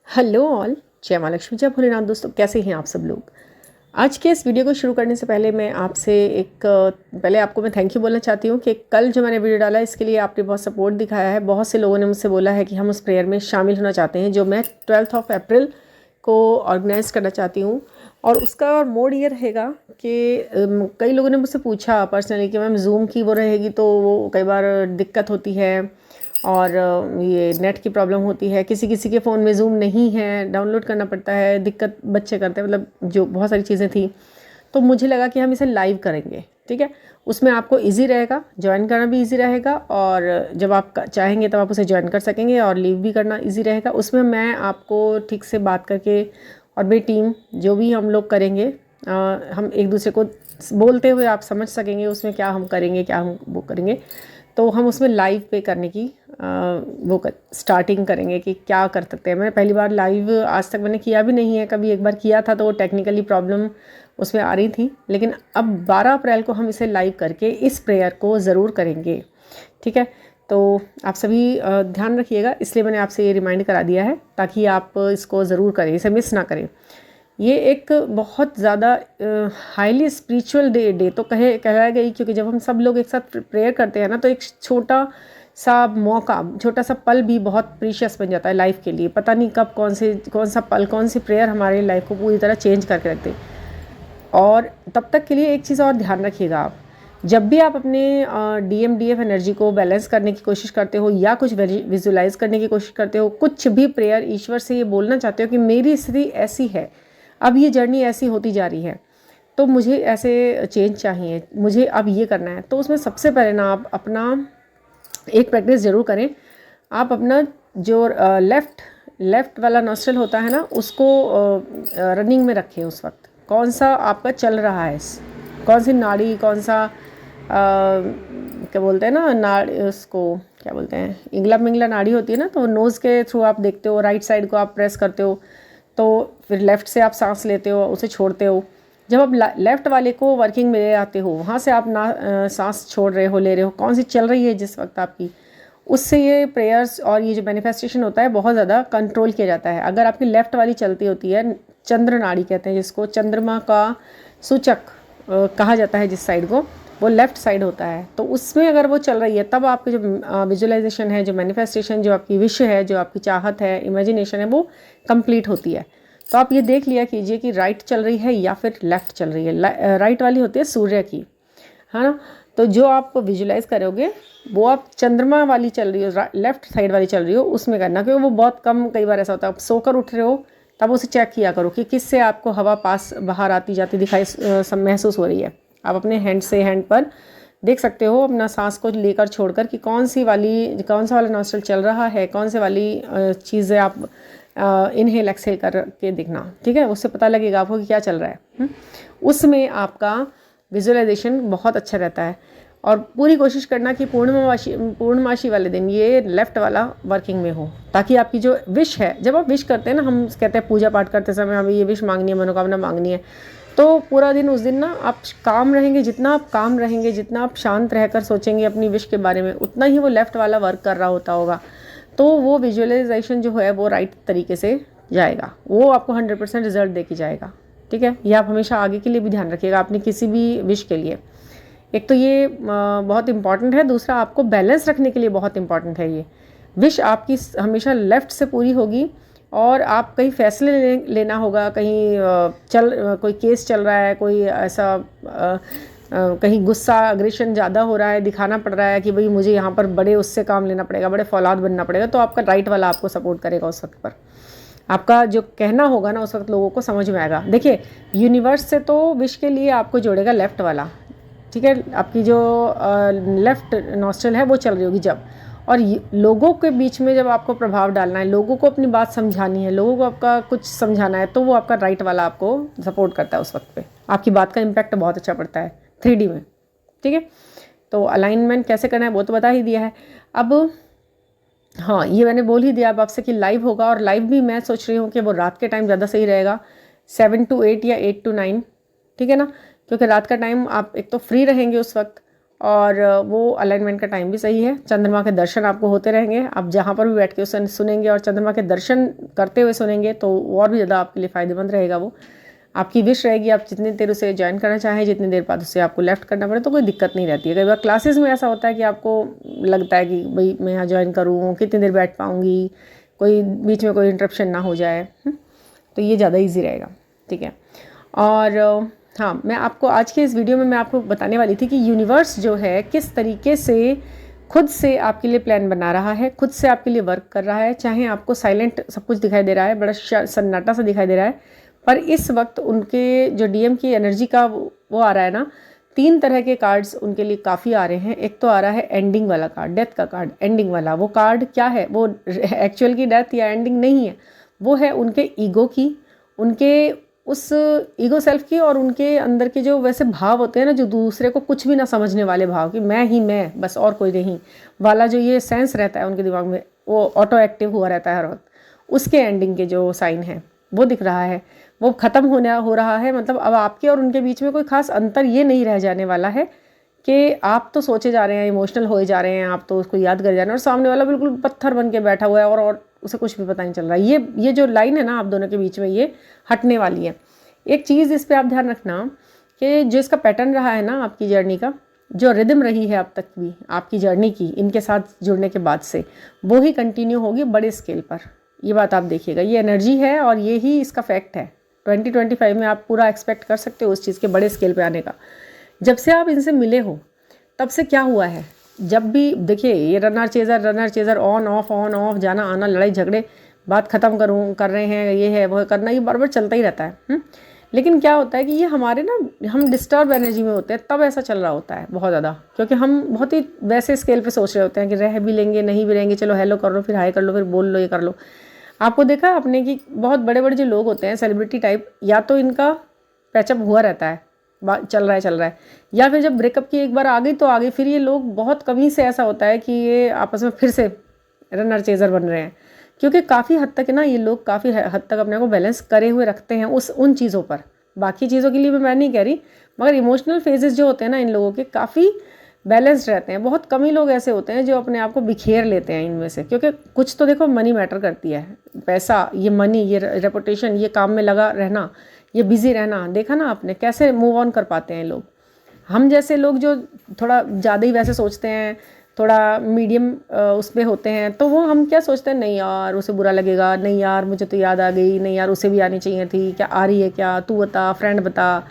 Hello all, जय माँ लक्ष्मी, जय भोलेनाथ। दोस्तों, कैसे हैं आप सब लोग। आज के इस वीडियो को शुरू करने से पहले मैं आपसे पहले आपको मैं थैंक यू बोलना चाहती हूँ कि कल जो मैंने वीडियो डाला इसके लिए आपने बहुत सपोर्ट दिखाया है। बहुत से लोगों ने मुझसे बोला है कि हम उस प्रेयर में शामिल होना चाहते हैं जो मैं 12 अप्रैल को ऑर्गेनाइज करना चाहती हूँ। और उसका मोड ये रहेगा कि कई लोगों ने मुझसे पूछा पर्सनली कि मैम जूम की वो रहेगी तो वो कई बार दिक्कत होती है और ये नेट की प्रॉब्लम होती है। किसी किसी के फ़ोन में जूम नहीं है, डाउनलोड करना पड़ता है, दिक्कत बच्चे करते हैं, मतलब जो बहुत सारी चीज़ें थी। तो मुझे लगा कि हम इसे लाइव करेंगे, ठीक है। उसमें आपको इजी रहेगा, ज्वाइन करना भी इजी रहेगा और जब आप चाहेंगे तब आप उसे ज्वाइन कर सकेंगे और लीव भी करना इजी रहेगा। उसमें मैं आपको ठीक से बात करके और मेरी टीम जो भी हम लोग करेंगे, हम एक दूसरे को बोलते हुए आप समझ सकेंगे उसमें क्या हम करेंगे, क्या हम वो करेंगे। तो हम उसमें लाइव पे करने की स्टार्टिंग करेंगे कि क्या कर सकते हैं। मैं पहली बार लाइव आज तक मैंने किया भी नहीं है, कभी एक बार किया था तो वो टेक्निकली प्रॉब्लम उसमें आ रही थी। लेकिन अब 12 अप्रैल को हम इसे लाइव करके इस प्रेयर को ज़रूर करेंगे, ठीक है। तो आप सभी ध्यान रखिएगा, इसलिए मैंने आपसे ये रिमाइंड करा दिया है ताकि आप इसको ज़रूर करें, इसे मिस ना करें। ये एक बहुत ज़्यादा हाईली स्पिरिचुअल डे तो कहलाया गई, क्योंकि जब हम सब लोग एक साथ प्रेयर करते हैं ना तो एक छोटा सा मौका, छोटा सा पल भी बहुत प्रीशियस बन जाता है लाइफ के लिए। पता नहीं कब कौन सा पल, कौन सी प्रेयर हमारे लाइफ को पूरी तरह चेंज करके रख दे। और तब तक के लिए एक चीज़ और ध्यान रखिएगा, आप जब भी आप अपने DMDF एनर्जी को बैलेंस करने की कोशिश करते हो या कुछ विजुलाइज करने की कोशिश करते हो, कुछ भी प्रेयर ईश्वर से ये बोलना चाहते हो कि मेरी स्थिति ऐसी है, अब ये जर्नी ऐसी होती जा रही है, तो मुझे ऐसे चेंज चाहिए, मुझे अब ये करना है। तो उसमें सबसे पहले ना आप अपना एक प्रैक्टिस ज़रूर करें। आप अपना जो लेफ़्ट वाला नॉस्ट्रल होता है ना, उसको रनिंग में रखें। उस वक्त कौन सा आपका चल रहा है, कौन सी नाड़ी, कौन सा क्या बोलते हैं ना, नाड़ी, उसको क्या बोलते हैं, इंगला मिंगला नाड़ी होती है ना, तो नोज़ के थ्रू आप देखते हो, राइट साइड को आप प्रेस करते हो, तो फिर लेफ़्ट से आप सांस लेते हो, उसे छोड़ते हो। जब आप लेफ़्ट वाले को वर्किंग में ले आते हो, वहाँ से आप सांस छोड़ रहे हो, ले रहे हो, कौन सी चल रही है जिस वक्त आपकी, उससे ये प्रेयर्स और ये जो मैनिफेस्टेशन होता है बहुत ज़्यादा कंट्रोल किया जाता है। अगर आपकी लेफ़्ट वाली चलती होती है, चंद्र नाड़ी कहते हैं जिसको, चंद्रमा का सूचक कहा जाता है जिस साइड को, वो लेफ़्ट साइड होता है। तो उसमें अगर वो चल रही है तब आपकी जो विजुअलाइजेशन है, जो मैनिफेस्टेशन, जो आपकी विश है, जो आपकी चाहत है, इमेजिनेशन है, वो कंप्लीट होती है। तो आप ये देख लिया कीजिए कि राइट चल रही है या फिर लेफ़्ट चल रही है। राइट वाली होती है सूर्य की, है ना। तो जो आप विजुलाइज करोगे वो आप चंद्रमा वाली चल रही हो, लेफ़्ट साइड वाली चल रही हो, उसमें करना, क्योंकि वो बहुत कम, कई बार ऐसा होता है आप सोकर उठ रहे हो तब उसे चेक किया करो कि किससे आपको हवा पास बाहर आती जाती दिखाई महसूस हो रही है। आप अपने हैंड पर देख सकते हो, अपना सांस को लेकर छोड़कर कि कौन सा वाला नॉस्ट्रल चल रहा है, कौन से वाली चीज़ें आप इनहेल एक्सहेल करके देखना, ठीक है। उससे पता लगेगा आपको कि क्या चल रहा है। उसमें आपका विजुअलाइजेशन बहुत अच्छा रहता है। और पूरी कोशिश करना कि पूर्णमासी वाले दिन ये लेफ़्ट वाला वर्किंग में हो, ताकि आपकी जो विश है, जब आप विश करते हैं ना, हम कहते हैं पूजा पाठ करते समय हमें ये विश मांगनी है, मनोकामना मांगनी है, तो पूरा दिन उस दिन ना आप काम रहेंगे। जितना आप काम रहेंगे, जितना आप शांत रहकर सोचेंगे अपनी विश के बारे में, उतना ही वो लेफ़्ट वाला वर्क कर रहा होगा। तो वो विजुअलाइजेशन जो है वो राइट तरीके से जाएगा, वो आपको 100% रिजल्ट दे के जाएगा, ठीक है। ये आप हमेशा आगे के लिए भी ध्यान रखिएगा अपनी किसी भी विश के लिए। एक तो ये बहुत इंपॉर्टेंट है, दूसरा आपको बैलेंस रखने के लिए बहुत इंपॉर्टेंट है। ये विश आपकी हमेशा लेफ़्ट से पूरी होगी और आप कहीं फैसले लेना होगा, कहीं कोई केस चल रहा है, कोई ऐसा कहीं गुस्सा अग्रेशन ज़्यादा हो रहा है, दिखाना पड़ रहा है कि भाई मुझे यहाँ पर बड़े उससे काम लेना पड़ेगा, बड़े फौलाद बनना पड़ेगा, तो आपका राइट वाला आपको सपोर्ट करेगा। उस वक्त पर आपका जो कहना होगा ना, उस वक्त लोगों को समझ में आएगा। देखिए, यूनिवर्स से तो विश के लिए आपको जोड़ेगा लेफ़्ट वाला, ठीक है। आपकी जो लेफ़्ट नॉस्ट्रल है वो चल रही होगी जब, और लोगों के बीच में जब आपको प्रभाव डालना है, लोगों को अपनी बात समझानी है, लोगों को आपका कुछ समझाना है, तो वो आपका राइट वाला आपको सपोर्ट करता है। उस वक्त पे आपकी बात का इम्पैक्ट बहुत अच्छा पड़ता है 3D में, ठीक है। तो अलाइनमेंट कैसे करना है वो तो बता ही दिया है। अब हाँ, ये मैंने बोल ही दिया अब आपसे कि लाइव होगा, और लाइव भी मैं सोच रही हूँ कि वो रात के टाइम ज़्यादा सही रहेगा, 7 to 8 या 8 to 9, ठीक है ना। क्योंकि रात का टाइम आप एक तो फ्री रहेंगे उस वक्त, और वो अलाइनमेंट का टाइम भी सही है। चंद्रमा के दर्शन आपको होते रहेंगे, आप जहाँ पर भी बैठ के उसे सुनेंगे और चंद्रमा के दर्शन करते हुए सुनेंगे तो और भी ज़्यादा आपके लिए फ़ायदेमंद रहेगा। वो आपकी विश रहेगी, आप जितनी देर उसे ज्वाइन करना चाहें, जितनी देर बाद उसे आपको लेफ्ट करना पड़े तो कोई दिक्कत नहीं रहती है। कई बार क्लासेस में ऐसा होता है कि आपको लगता है कि भाई मैं यहाँ ज्वाइन करूँ, कितनी देर बैठ पाऊँगी, कोई बीच में कोई इंटरप्शन ना हो जाए, तो ये ज़्यादा ईजी रहेगा। ठीक है। और हाँ, मैं आपको आज के इस वीडियो में मैं आपको बताने वाली थी कि यूनिवर्स जो है किस तरीके से खुद से आपके लिए प्लान बना रहा है, खुद से आपके लिए वर्क कर रहा है। चाहे आपको साइलेंट सब कुछ दिखाई दे रहा है, बड़ा सन्नाटा सा दिखाई दे रहा है, पर इस वक्त उनके जो डीएम की एनर्जी का वो आ रहा है ना, 3 तरह के कार्ड्स उनके लिए काफ़ी आ रहे हैं। एक तो आ रहा है एंडिंग वाला कार्ड, डेथ का कार्ड, एंडिंग वाला। वो कार्ड क्या है, वो एक्चुअल की डेथ या एंडिंग नहीं है, वो है उनके ईगो की, उनके उस ईगो सेल्फ की, और उनके अंदर के जो वैसे भाव होते हैं ना, जो दूसरे को कुछ भी ना समझने वाले भाव, कि मैं ही मैं बस और कोई नहीं वाला, जो ये सेंस रहता है उनके दिमाग में, वो ऑटो एक्टिव हुआ रहता है हर वक्त। उसके एंडिंग के जो साइन है वो दिख रहा है, वो ख़त्म हो रहा है। मतलब अब आपके और उनके बीच में कोई खास अंतर ये नहीं रह जाने वाला है कि आप तो सोचे जा रहे हैं, इमोशनल होए जा रहे हैं, आप तो उसको याद कर जा रहे हैं, और सामने वाला बिल्कुल पत्थर बन के बैठा हुआ है और उसे कुछ भी पता नहीं चल रहा है। ये जो लाइन है ना आप दोनों के बीच में, ये हटने वाली है। एक चीज़ इस पे आप ध्यान रखना कि जो इसका पैटर्न रहा है ना आपकी जर्नी का, जो रिदम रही है अब तक भी आपकी जर्नी की, इनके साथ जुड़ने के बाद से, वो ही कंटिन्यू होगी बड़े स्केल पर। ये बात आप देखिएगा, ये एनर्जी है और ये ही इसका फैक्ट है। 2025 में आप पूरा एक्सपेक्ट कर सकते हो उस चीज़ के बड़े स्केल पे आने का। जब से आप इनसे मिले हो तब से क्या हुआ है, जब भी देखिए ये रनर चेज़र ऑन ऑफ जाना आना, लड़ाई झगड़े, बात ख़त्म कर रहे हैं, ये है वो करना, ये बार चलता ही रहता है। लेकिन क्या होता है कि ये हमारे ना, हम डिस्टर्ब एनर्जी में होते हैं तब ऐसा चल रहा होता है बहुत ज़्यादा, क्योंकि हम बहुत ही वैसे स्केल पे सोच रहे होते हैं कि रह भी लेंगे नहीं भी रहेंगे, चलो हेलो कर लो, फिर हाय कर लो, फिर बोल लो, ये कर लो। आपको देखा आपने कि बहुत बड़े बड़े जो लोग होते हैं सेलिब्रिटी टाइप, या तो इनका पैचअप हुआ रहता है, चल रहा है, या फिर जब ब्रेकअप की एक बार आ गई तो आ गई, फिर ये लोग बहुत कमी से ऐसा होता है कि ये आपस में फिर से रनर चेज़र बन रहे हैं, क्योंकि काफ़ी हद तक ना ये लोग काफ़ी हद तक अपने को बैलेंस करे हुए रखते हैं उन चीज़ों पर। बाकी चीज़ों के लिए मैं नहीं कह रही, मगर इमोशनल फेजेस जो होते हैं ना इन लोगों के, काफ़ी बैलेंस्ड रहते हैं। बहुत कम ही लोग ऐसे होते हैं जो अपने आप को बिखेर लेते हैं इनमें से, क्योंकि कुछ तो देखो मनी मैटर करती है, पैसा, ये मनी, ये रेपुटेशन, ये काम में लगा रहना, ये बिज़ी रहना। देखा ना आपने कैसे मूव ऑन कर पाते हैं लोग। हम जैसे लोग जो थोड़ा ज़्यादा ही वैसे सोचते हैं, थोड़ा मीडियम उस पर होते हैं, तो वो हम क्या सोचते हैं, नहीं यार उसे बुरा लगेगा, नहीं यार मुझे तो याद आ गई, नहीं यार उसे भी आनी चाहिए थी, क्या आ रही है क्या, तू बता, फ्रेंड बता,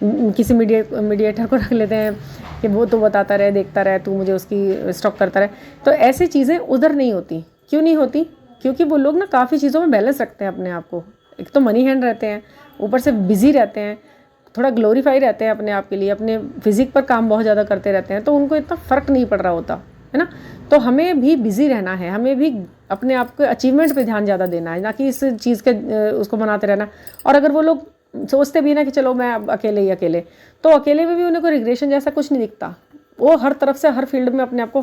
किसी मीडिएटर को रख लेते हैं कि वो तो बताता रहे, देखता रहे, तू मुझे उसकी स्टॉक करता रहे। तो ऐसी चीज़ें उधर नहीं होती। क्यों नहीं होती? क्योंकि वो लोग ना काफ़ी चीज़ों में बैलेंस रखते हैं अपने आप को। एक तो मनी हैंड रहते हैं, ऊपर से बिज़ी रहते हैं, थोड़ा ग्लोरीफाई रहते हैं अपने आप के लिए, अपने फिजिक पर काम बहुत ज़्यादा करते रहते हैं, तो उनको इतना फ़र्क नहीं पड़ रहा होता है ना। तो हमें भी बिज़ी रहना है, हमें भी अपने आप को अचीवमेंट पे ध्यान ज़्यादा देना है, ना कि इस चीज़ के उसको मनाते रहना। और अगर वो लोग सोचते भी ना कि चलो मैं अब अकेले ही अकेले, तो अकेले में भी उन्हें कोई रिग्रेशन जैसा कुछ नहीं दिखता। वो हर तरफ से हर फील्ड में अपने आप को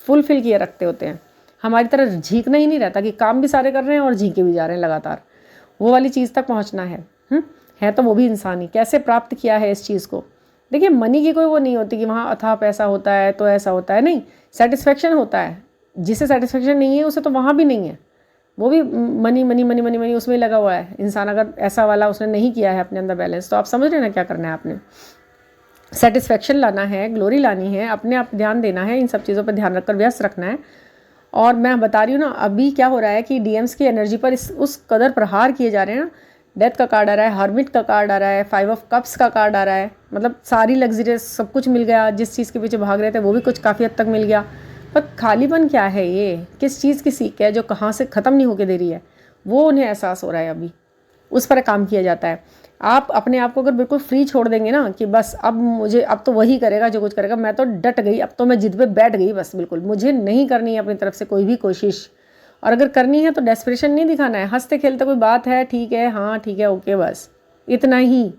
फुलफिल किए रखते होते हैं। हमारी तरह झींकना ही नहीं रहता कि काम भी सारे कर रहे हैं और झींके भी जा रहे हैं लगातार। वो वाली चीज़ तक पहुँचना है तो वो भी इंसान ही। कैसे प्राप्त किया है इस चीज़ को? देखिए मनी की कोई वो नहीं होती कि वहाँ अथाह पैसा होता है तो ऐसा होता है, नहीं, सेटिस्फेक्शन होता है। जिसे सेटिस्फेक्शन नहीं है उसे तो वहाँ भी नहीं है, वो भी money money money money money उसमें लगा हुआ है इंसान। अगर ऐसा वाला उसने नहीं किया है अपने अंदर बैलेंस, तो आप समझ रहे हैं ना क्या करना है आपने। सेटिस्फेक्शन लाना है, ग्लोरी लानी है, अपने आप ध्यान देना है, इन सब चीज़ों पर ध्यान रखकर व्यस्त रखना है। और मैं बता रही हूँ ना, अभी क्या हो रहा है कि डीएम्स की एनर्जी पर उस कदर प्रहार किए जा रहे हैं ना। डेथ का कार्ड आ रहा है, हर्मिट का कार्ड आ रहा है, 5 ऑफ कप्स का कार्ड आ रहा है। मतलब सारी लग्जरियस सब कुछ मिल गया, जिस चीज़ के पीछे भाग रहे थे वो भी कुछ काफ़ी हद तक मिल गया। पर खालीपन क्या है, ये किस चीज़ की सीख है जो कहाँ से ख़त्म नहीं होके दे रही है, वो उन्हें एहसास हो रहा है। अभी उस पर काम किया जाता है। आप अपने आप को अगर बिल्कुल फ्री छोड़ देंगे ना कि बस अब तो वही करेगा जो कुछ करेगा, मैं तो डट गई, अब तो मैं जिद पे बैठ गई, बस बिल्कुल मुझे नहीं करनी है अपनी तरफ से कोई भी कोशिश। और अगर करनी है तो डेस्परेशन नहीं दिखाना है, हंसते खेलते कोई बात है, ठीक है, हाँ ठीक है, ओके, बस इतना ही।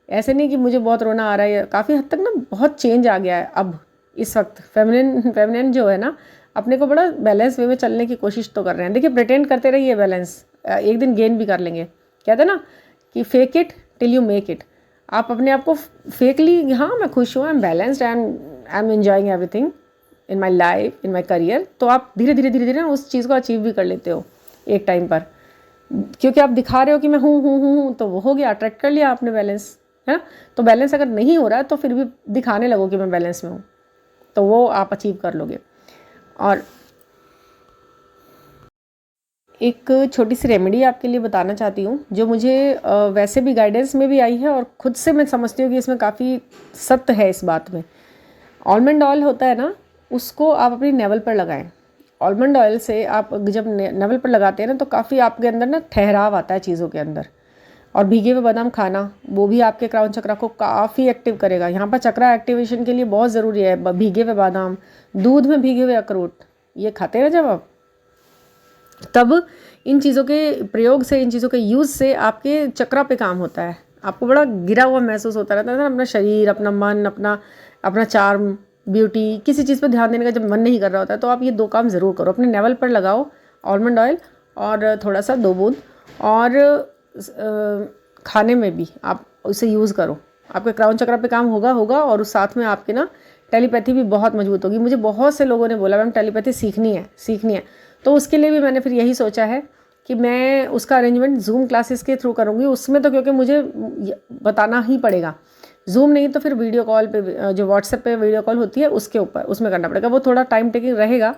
ऐसे नहीं कि मुझे बहुत रोना आ रहा है। काफ़ी हद तक ना बहुत चेंज आ गया है अब इस वक्त। फेमिनिन जो है ना, अपने को बड़ा बैलेंस वे में चलने की कोशिश तो कर रहे हैं। देखिए प्रिटेंड करते रहिए बैलेंस, एक दिन गेन भी कर लेंगे। कहते हैं ना कि fake it till you make it. आप अपने आप को फेक ली, हाँ मैं खुश हूँ, I am balanced, I am I am enjoying everything in my life, in my career, तो आप धीरे धीरे ना उस चीज़ को अचीव भी कर लेते हो एक टाइम पर, क्योंकि आप दिखा रहे हो कि मैं हूँ, तो वो हो गया, अट्रैक्ट कर लिया आपने बैलेंस, है ना। तो बैलेंस अगर नहीं हो रहा है तो फिर भी दिखाने लगो कि मैं बैलेंस में हूँ, तो वो आप अचीव कर लोगे। और एक छोटी सी रेमेडी आपके लिए बताना चाहती हूँ, जो मुझे वैसे भी गाइडेंस में भी आई है और ख़ुद से मैं समझती हूँ कि इसमें काफ़ी सत्य है इस बात में। आलमंड ऑयल होता है ना, उसको आप अपनी नेवल पर लगाएं। आलमंड ऑयल से आप जब नेवल पर लगाते हैं ना, तो काफ़ी आपके अंदर ना ठहराव आता है चीज़ों के अंदर। और भीगे हुए बादाम खाना, वो भी आपके क्राउन चक्रा को काफ़ी एक्टिव करेगा। यहाँ पर चक्रा एक्टिवेशन के लिए बहुत ज़रूरी है भीगे हुए बादाम, दूध में भीगे हुए अखरोट, ये खाते हैं ना जब आप, तब इन चीज़ों के प्रयोग से, इन चीज़ों के यूज़ से आपके चक्रा पे काम होता है। आपको बड़ा गिरा हुआ महसूस होता रहता है ना, अपना शरीर, अपना मन, अपना चार्म, ब्यूटी, किसी चीज़ पर ध्यान देने का जब मन नहीं कर रहा होता है, तो आप ये 2 काम ज़रूर करो। अपने नेवल पर लगाओ आलमंड ऑयल और थोड़ा सा 2 बूंद, और खाने में भी आप उसे यूज़ करो। आपके क्राउन चक्रा पे काम होगा और उस साथ में आपके ना टेलीपैथी भी बहुत मजबूत होगी। मुझे बहुत से लोगों ने बोला मैम टेलीपैथी सीखनी है, तो उसके लिए भी मैंने फिर यही सोचा है कि मैं उसका अरेंजमेंट जूम क्लासेस के थ्रू करूँगी। उसमें तो क्योंकि मुझे बताना ही पड़ेगा, जूम नहीं तो फिर वीडियो कॉल पे, जो व्हाट्सएप पे वीडियो कॉल होती है उसके ऊपर, उसमें करना पड़ेगा। वो थोड़ा टाइम टेकिंग रहेगा,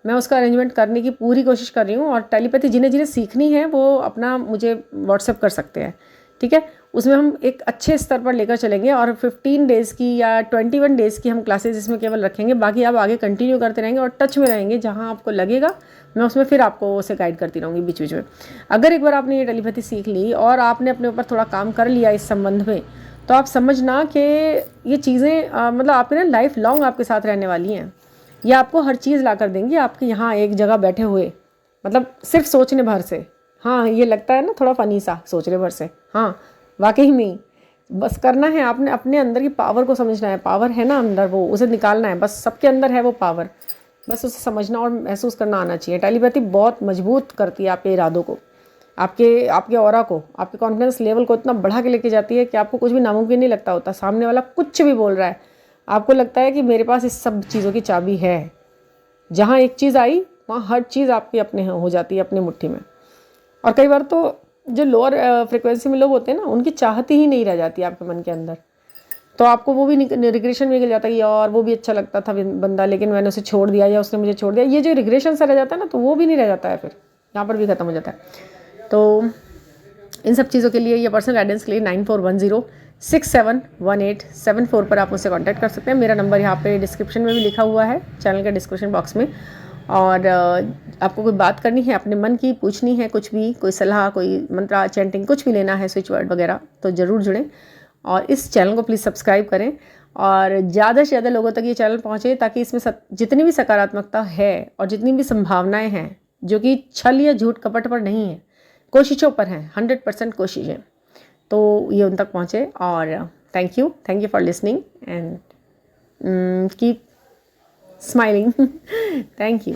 मैं उसका अरेंजमेंट करने की पूरी कोशिश कर रही हूँ। और टेलीपैथी जिन्हें सीखनी है वो अपना मुझे व्हाट्सएप कर सकते हैं, ठीक है। उसमें हम एक अच्छे स्तर पर लेकर चलेंगे, और 15 डेज़ की या 21 डेज़ की हम क्लासेस इसमें केवल रखेंगे। बाकी आप आगे कंटिन्यू करते रहेंगे और टच में रहेंगे, जहाँ आपको लगेगा मैं उसमें फिर आपको उसे गाइड करती रहूँगी बीच बीच में। अगर एक बार आपने ये टेलीपैथी सीख ली और आपने अपने ऊपर थोड़ा काम कर लिया इस संबंध में, तो आप समझना कि ये चीज़ें मतलब आपके ना लाइफ लॉन्ग आपके साथ रहने वाली हैं। ये आपको हर चीज़ ला कर देंगी आपके यहाँ एक जगह बैठे हुए, मतलब सिर्फ सोचने भर से। हाँ, ये लगता है ना थोड़ा फनी सा, सोचने भर से, हाँ वाकई में बस करना है आपने, अपने अंदर की पावर को समझना है। पावर है ना अंदर, वो उसे निकालना है, बस सबके अंदर है वो पावर, बस उसे समझना और महसूस करना आना चाहिए। टेलीपैथी बहुत मजबूत करती है आपके इरादों को, आपके ऑरा को, आपके कॉन्फिडेंस लेवल को इतना बढ़ा के लेके जाती है कि आपको कुछ भी नामुमकिन नहीं लगता होता। सामने वाला कुछ भी बोल रहा है, आपको लगता है कि मेरे पास इस सब चीज़ों की चाबी है। जहाँ एक चीज़ आई वहाँ हर चीज़ आपकी अपने हो जाती है, अपनी मुट्ठी में। और कई बार तो जो लोअर फ्रिक्वेंसी में लोग होते हैं ना, उनकी चाहती ही नहीं रह जाती आपके मन के अंदर, तो आपको वो भी रिग्रेशन में निकल जाता है, यार वो भी अच्छा लगता था बंदा, लेकिन मैंने उसे छोड़ दिया या उसने मुझे छोड़ दिया। ये जो रिग्रेशन सा रह जाता है ना, तो वो भी नहीं रह जाता है, फिर यहाँ पर भी ख़त्म हो जाता है। तो इन सब चीज़ों के लिए, ये पर्सनल गाइडेंस के लिए 9410671874 पर आप मुझसे कांटेक्ट कर सकते हैं। मेरा नंबर यहाँ पे डिस्क्रिप्शन में भी लिखा हुआ है, चैनल के डिस्क्रिप्शन बॉक्स में। और आपको कोई बात करनी है अपने मन की, पूछनी है कुछ भी, कोई सलाह, कोई मंत्र चैंटिंग कुछ भी लेना है, स्विच वर्ड वगैरह, तो ज़रूर जुड़ें। और इस चैनल को प्लीज़ सब्सक्राइब करें और ज़्यादा से ज़्यादा लोगों तक ये चैनल पहुँचे, ताकि इसमें जितनी भी सकारात्मकता है और जितनी भी संभावनाएं हैं, जो कि छल या झूठ कपट पर नहीं है, कोशिशों पर हैं, 100% कोशिशें, तो ये उन तक पहुँचे। और thank you for listening and keep smiling. Thank you.